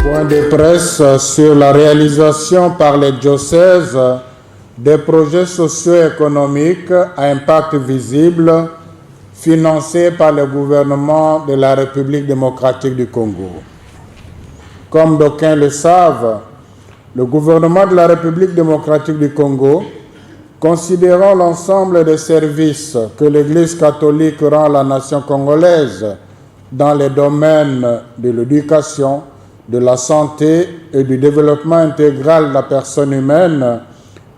Point de presse sur la réalisation par les diocèses des projets socio-économiques à impact visible financés par le gouvernement de la République démocratique du Congo. Comme d'aucuns le savent, le gouvernement de la République démocratique du Congo, considérant l'ensemble des services que l'Église catholique rend à la nation congolaise dans les domaines de l'éducation, de la santé et du développement intégral de la personne humaine,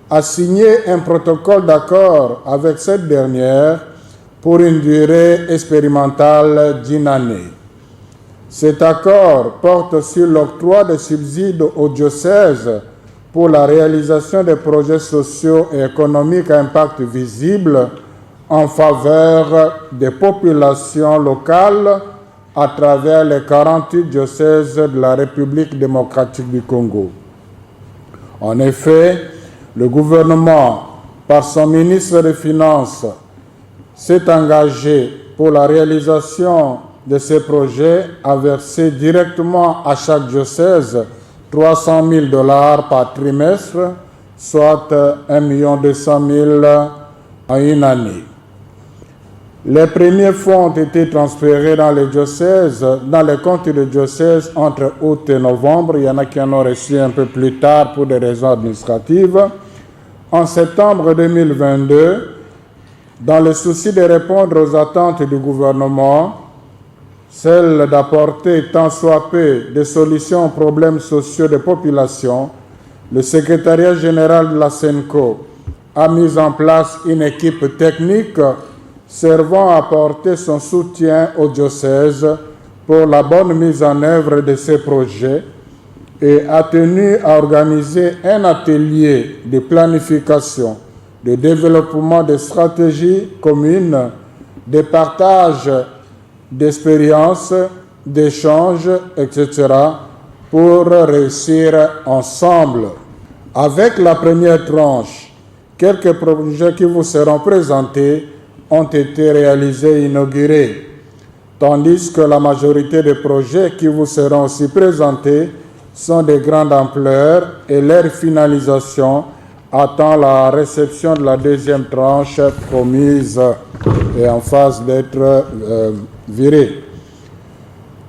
a signé un protocole d'accord avec cette dernière pour une durée expérimentale d'1 année. Cet accord porte sur l'octroi de subsides aux diocèses pour la réalisation des projets sociaux et économiques à impact visible en faveur des populations locales à travers les 48 diocèses de la République démocratique du Congo. En effet, le gouvernement, par son ministre des Finances, s'est engagé pour la réalisation de ces projets à verser directement à chaque diocèse $300 000 par trimestre, soit 1 200 000 en une année. Les premiers fonds ont été transférés dans les diocèses, dans les comptes des diocèses entre août et novembre. Il y en a qui en ont reçu un peu plus tard pour des raisons administratives. En septembre 2022, dans le souci de répondre aux attentes du gouvernement, celle d'apporter tant soit peu des solutions aux problèmes sociaux des populations, le secrétariat général de la SENCO a mis en place une équipe technique servant à apporter son soutien aux diocèses pour la bonne mise en œuvre de ces projets et a tenu à organiser un atelier de planification, de développement de stratégies communes, de partage d'expériences, d'échanges, etc., pour réussir ensemble. Avec la première tranche, quelques projets qui vous seront présentés ont été réalisés et inaugurés, tandis que la majorité des projets qui vous seront aussi présentés sont de grande ampleur et leur finalisation attend la réception de la deuxième tranche promise et en phase d'être virée.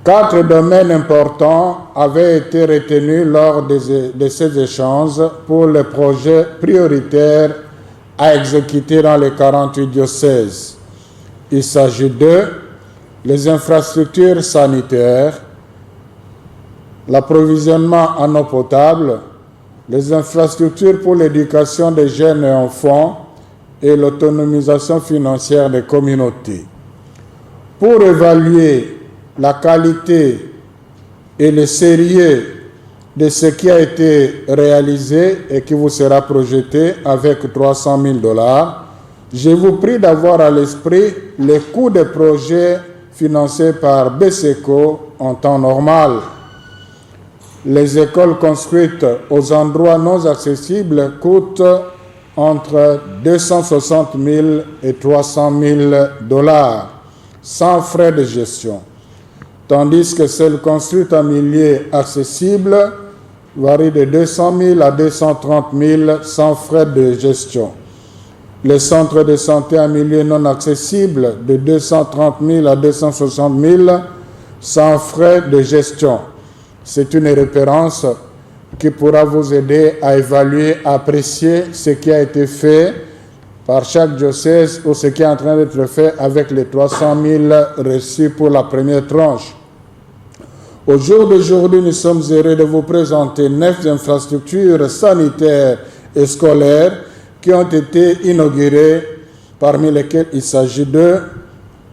4 domaines importants avaient été retenus lors de ces échanges pour les projets prioritaires à exécuter dans les 48 diocèses. Il s'agit de les infrastructures sanitaires, l'approvisionnement en eau potable, les infrastructures pour l'éducation des jeunes et enfants et l'autonomisation financière des communautés. Pour évaluer la qualité et le sérieux de ce qui a été réalisé et qui vous sera projeté avec $300 000, je vous prie d'avoir à l'esprit les coûts des projets financés par BSECO en temps normal. Les écoles construites aux endroits non accessibles coûtent entre $260 000 et $300 000 sans frais de gestion, tandis que celles construites en milieu accessible varient de $200 000 à $230 000 sans frais de gestion. Les centres de santé en milieu non accessible de $230 000 à $260 000 sans frais de gestion. C'est une référence qui pourra vous aider à évaluer, à apprécier ce qui a été fait par chaque diocèse ou ce qui est en train d'être fait avec les $300 000 reçus pour la première tranche. Au jour d'aujourd'hui, nous sommes heureux de vous présenter 9 infrastructures sanitaires et scolaires qui ont été inaugurées, parmi lesquelles il s'agit de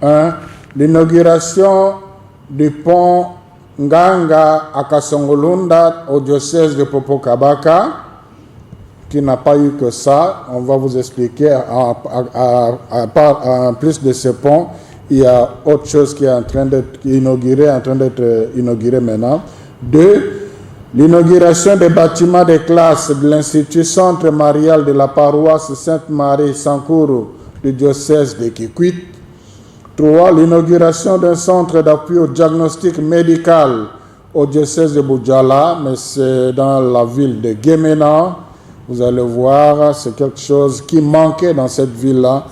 1. L'inauguration du pont Nganga à Kasongolunda au diocèse de Popokabaka, qui n'a pas eu que ça. On va vous expliquer, en plus de ce pont, il y a autre chose qui est en train d'être inaugurée maintenant. 2. L'inauguration des bâtiments de classe de l'Institut Centre Marial de la paroisse Sainte-Marie Sankuru du diocèse de Kikwit. 3. L'inauguration d'un centre d'appui au diagnostic médical au diocèse de Boudjala, mais c'est dans la ville de Guéména. Vous allez voir, c'est quelque chose qui manquait dans cette ville-là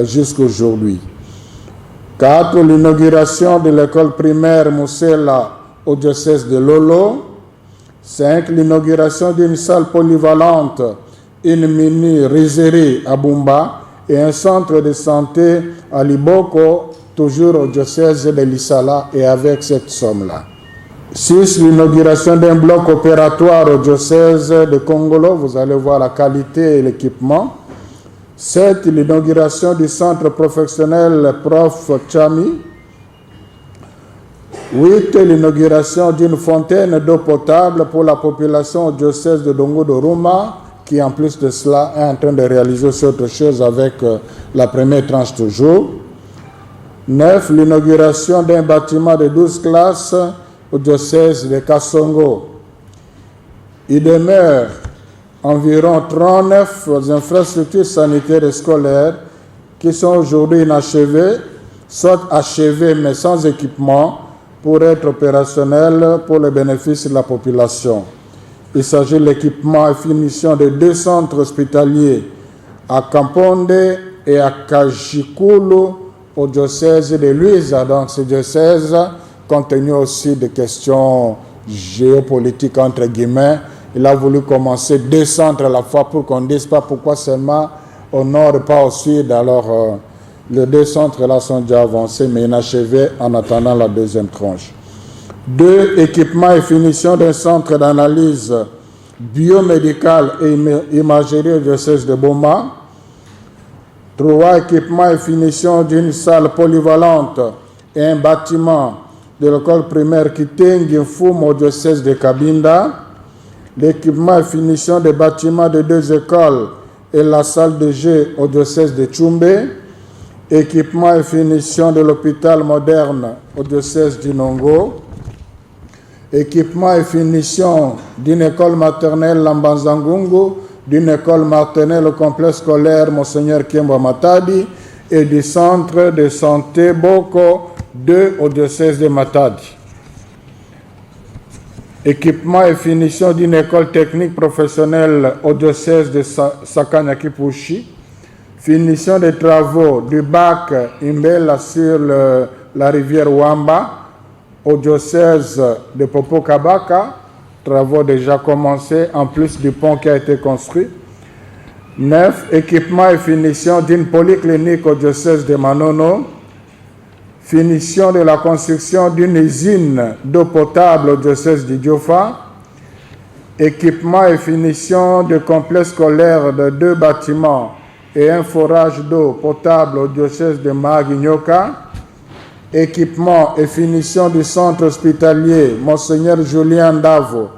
jusqu'à aujourd'hui. 4. L'inauguration de l'école primaire Moussela au diocèse de Lolo. 5. L'inauguration d'une salle polyvalente, une mini-rizerie à Bumba et un centre de santé à Liboko, toujours au diocèse de Lissala et avec cette somme-là. 6. L'inauguration d'un bloc opératoire au diocèse de Kongolo. Vous allez voir la qualité et l'équipement. 7. L'inauguration du centre professionnel Prof. Chami. 8. L'inauguration d'une fontaine d'eau potable pour la population au diocèse de Dongo-Doruma, qui en plus de cela est en train de réaliser autre chose avec la première tranche toujours. 9. L'inauguration d'un bâtiment de 12 classes au diocèse de Kassongo. Il demeure environ 39 infrastructures sanitaires et scolaires qui sont aujourd'hui inachevées, soit achevées mais sans équipement pour être opérationnelles pour le bénéfice de la population. Il s'agit de l'équipement et finition de 2 centres hospitaliers à Kamponde et à Kajikulu au diocèse de Luisa. Donc ce diocèse, compte tenu aussi des questions géopolitiques entre guillemets, il a voulu commencer 2 centres à la fois pour qu'on ne dise pas pourquoi seulement au nord et pas au sud. Alors les 2 centres là sont déjà avancés mais inachevés en attendant la deuxième tranche. 2. Équipement et finition d'un centre d'analyse biomédicale et imagerie au diocèse de Boma. 3. Équipement et finition d'une salle polyvalente et un bâtiment de l'école primaire Kitengi Foum au diocèse de Kabinda. L'équipement et finition des bâtiments de 2 écoles et la salle de jeu au diocèse de Tchumbe. Équipement et finition de l'hôpital moderne au diocèse d'Inongo. Équipement et finition d'une école maternelle Lambanzangungu, d'une école maternelle au complexe scolaire Monseigneur Kiemba Matadi et du centre de santé Boko 2 au diocèse de Matadi. Équipement et finition d'une école technique professionnelle au diocèse de Sakanya-Kipushi. Finition des travaux du bac Imbela sur la rivière Wamba au diocèse de Popo-Kabaka. Travaux déjà commencés en plus du pont qui a été construit. 9. Équipement et finition d'une polyclinique au diocèse de Manono. Finition de la construction d'une usine d'eau potable au diocèse de Diofa. Équipement et finition de complexe scolaire de 2 bâtiments et un forage d'eau potable au diocèse de Maguignoka. Équipement et finition du centre hospitalier Monseigneur Julien Davo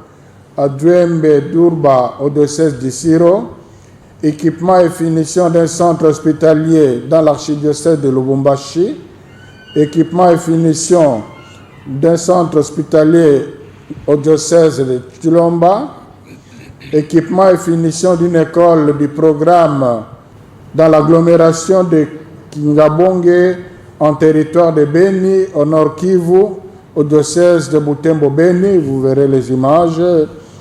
à Dwembe Durba au diocèse d'Isiro. Équipement et finition d'un centre hospitalier dans l'archidiocèse de Lubumbashi. Équipement et finition d'un centre hospitalier au diocèse de Chilomba. Équipement et finition d'une école du programme dans l'agglomération de Kingabonge en territoire de Beni, au Nord Kivu, au diocèse de Butembo-Beni, vous verrez les images.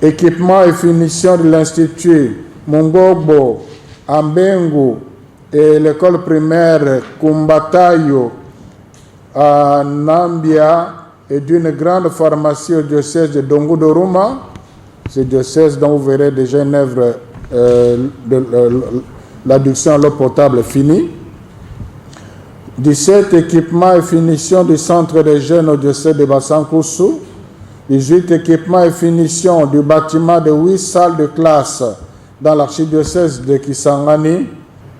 Équipement et finition de l'Institut Mungobo, Ambengu et l'école primaire Kumbatayo à Nambia et d'une grande pharmacie au diocèse de Dongo-Doruma. Ce diocèse dont vous verrez déjà une œuvre de l'adduction à l'eau potable finie. 17. Équipement et finition du centre des jeunes au diocèse de Bassankoussou. 18. Équipement et finition du bâtiment de 8 salles de classe dans l'archidiocèse de Kisangani.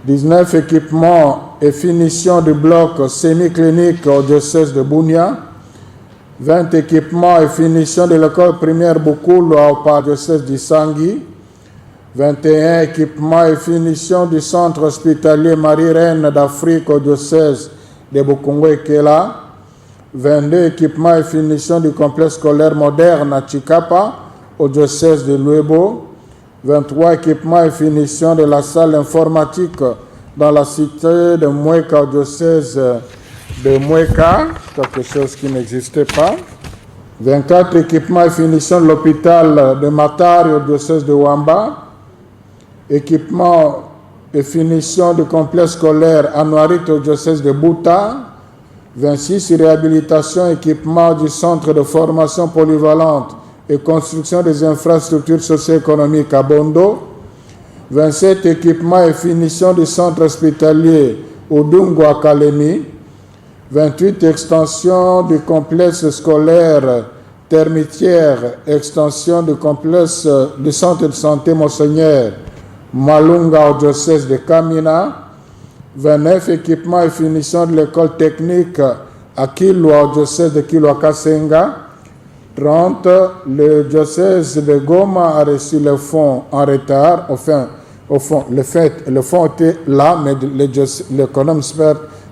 19. Équipement et finition du bloc semi-clinique au diocèse de Bunia. 20. Équipement et finition de l'école primaire Bukulu au diocèse d'Isangui. 21. Équipement et finition du centre hospitalier Marie-Reine d'Afrique au diocèse de Bukungu-Ekela. 22. Équipement et finition du complexe scolaire moderne à Chikapa au diocèse de Luebo. 23. Équipement et finition de la salle informatique dans la cité de Mweka au diocèse de Mweka, quelque chose qui n'existait pas. 24, équipement et finition de l'hôpital de Matari au diocèse de Wamba. Équipement et finition du complexe scolaire Anouarit au diocèse de Bouta. 26, réhabilitation et équipement du centre de formation polyvalente et construction des infrastructures socio-économiques à Bondo. 27, équipement et finition du centre hospitalier Oudungu à Kalemi. 28, extension du complexe scolaire Termitière, extension du complexe du centre de santé Monseigneur Malunga au diocèse de Kamina. 29, équipement et finition de l'école technique à Kilwa au diocèse de Kilwa-Kasenga. 30, le diocèse de Goma a reçu le fonds en retard. Enfin, le fonds était là, mais le colonne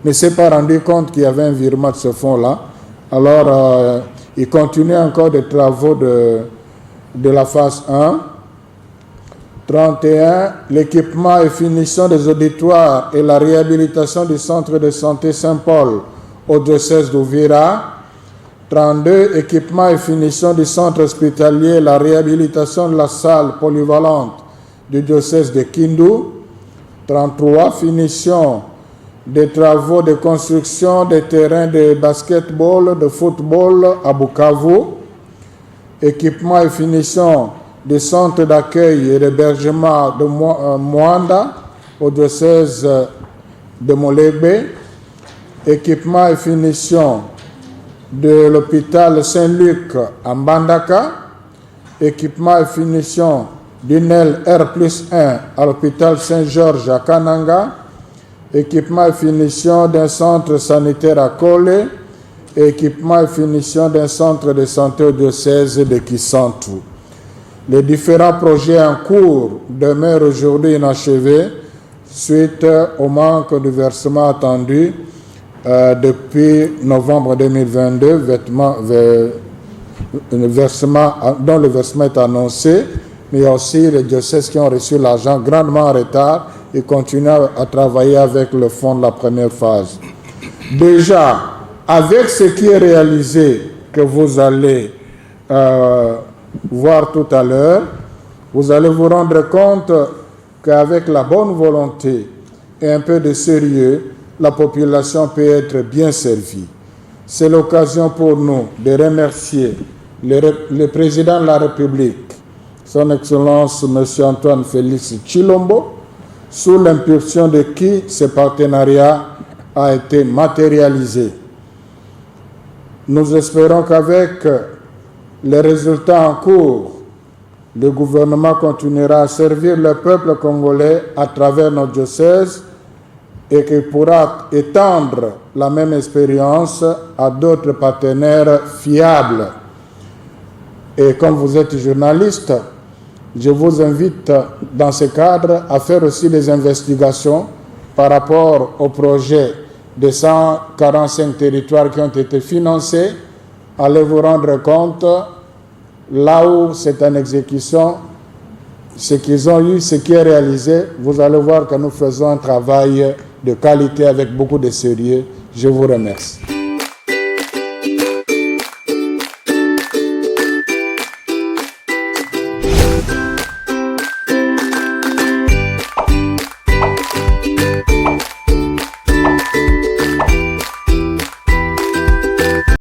ne s'est pas rendu compte qu'il y avait un virement de ce fonds-là. Alors, il continue encore des travaux de la phase 1. 31, l'équipement et finition des auditoires et la réhabilitation du centre de santé Saint-Paul au diocèse d'Ouvira. 32, équipement et finition du centre hospitalier et la réhabilitation de la salle polyvalente du diocèse de Kindu. 33, finition des travaux de construction des terrains de basketball, de football à Bukavu. Équipement et finition des centres d'accueil et d'hébergement de Mwanda au diocèse de Molebe. Équipement et finition de l'hôpital Saint-Luc à Mbandaka. Équipement et finition d'une aile R+1 à l'hôpital Saint-Georges à Kananga. Équipement et finition d'un centre sanitaire à Kole. Équipement et finition d'un centre de santé au diocèse de Kisantu. Les différents projets en cours demeurent aujourd'hui inachevés suite au manque de versement attendu depuis novembre 2022, dont le versement est annoncé, mais il y a aussi les diocèses qui ont reçu l'argent grandement en retard et continuent à travailler avec le fonds de la première phase. Déjà, avec ce qui est réalisé, que vous allez voir tout à l'heure, vous allez vous rendre compte qu'avec la bonne volonté et un peu de sérieux, la population peut être bien servie. C'est l'occasion pour nous de remercier le président de la République, son Excellence M. Antoine Félix Tshilombo, sous l'impulsion de qui ce partenariat a été matérialisé. Nous espérons qu'avec les résultats en cours, le gouvernement continuera à servir le peuple congolais à travers nos diocèses et qu'il pourra étendre la même expérience à d'autres partenaires fiables. Et comme vous êtes journaliste, je vous invite dans ce cadre à faire aussi des investigations par rapport au projet de 145 territoires qui ont été financés. Allez vous rendre compte, là où c'est en exécution, ce qu'ils ont eu, ce qui est réalisé, vous allez voir que nous faisons un travail de qualité avec beaucoup de sérieux. Je vous remercie.